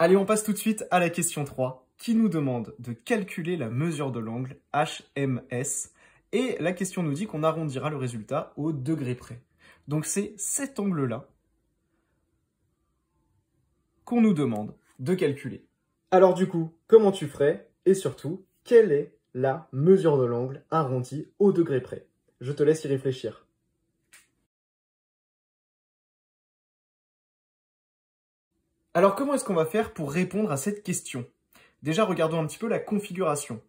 Allez, on passe tout de suite à la question 3, qui nous demande de calculer la mesure de l'angle HMS. Et la question nous dit qu'on arrondira le résultat au degré près. Donc c'est cet angle-là qu'on nous demande de calculer. Alors du coup, comment tu ferais? Et surtout, quelle est la mesure de l'angle arrondi au degré près? Je te laisse y réfléchir. Alors comment est-ce qu'on va faire pour répondre à cette question? Déjà, regardons un petit peu la configuration.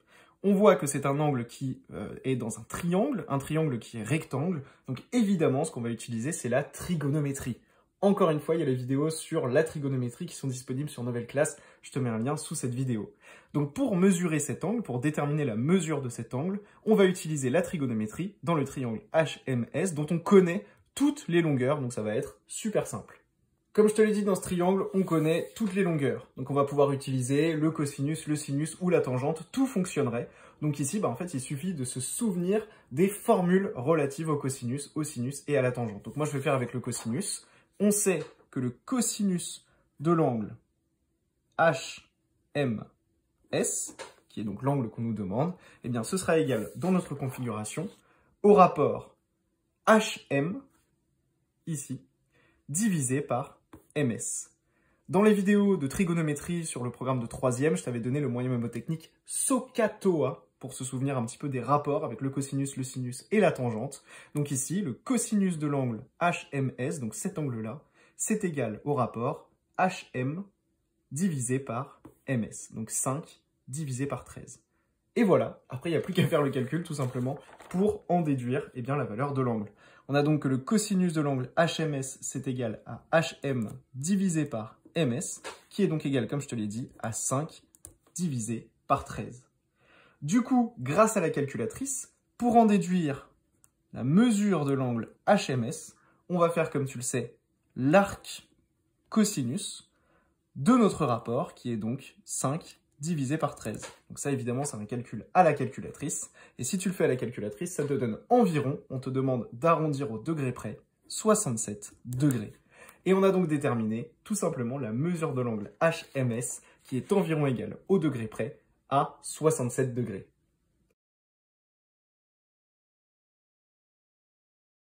On voit que c'est un angle qui est dans un triangle qui est rectangle. Donc évidemment, ce qu'on va utiliser, c'est la trigonométrie. Encore une fois, il y a les vidéos sur la trigonométrie qui sont disponibles sur Nouvelle Classe. Je te mets un lien sous cette vidéo. Donc pour mesurer cet angle, pour déterminer la mesure de cet angle, on va utiliser la trigonométrie dans le triangle HMS dont on connaît toutes les longueurs. Donc ça va être super simple. Comme je te l'ai dit, dans ce triangle, on connaît toutes les longueurs. Donc on va pouvoir utiliser le cosinus, le sinus ou la tangente, tout fonctionnerait. Donc ici, en fait, il suffit de se souvenir des formules relatives au cosinus, au sinus et à la tangente. Donc moi, je vais faire avec le cosinus. On sait que le cosinus de l'angle HMS, qui est donc l'angle qu'on nous demande, eh bien, ce sera égal, dans notre configuration, au rapport HM, ici, divisé par MS. Dans les vidéos de trigonométrie sur le programme de 3e, je t'avais donné le moyen mnémotechnique SOHCAHTOA pour se souvenir un petit peu des rapports avec le cosinus, le sinus et la tangente. Donc ici, le cosinus de l'angle HMS, donc cet angle-là, c'est égal au rapport HM divisé par MS. Donc 5 divisé par 13. Et voilà, après il n'y a plus qu'à faire le calcul tout simplement pour en déduire la valeur de l'angle. On a donc que le cosinus de l'angle HMS, c'est égal à HM divisé par MS, qui est donc égal, comme je te l'ai dit, à 5 divisé par 13. Du coup, grâce à la calculatrice, pour en déduire la mesure de l'angle HMS, on va faire, comme tu le sais, l'arc cosinus de notre rapport, qui est donc 5 divisé par 13. Donc ça, évidemment, c'est un calcul à la calculatrice. Et si tu le fais à la calculatrice, ça te donne environ, on te demande d'arrondir au degré près, 67 degrés. Et on a donc déterminé tout simplement la mesure de l'angle HMS, qui est environ égale au degré près à 67 degrés.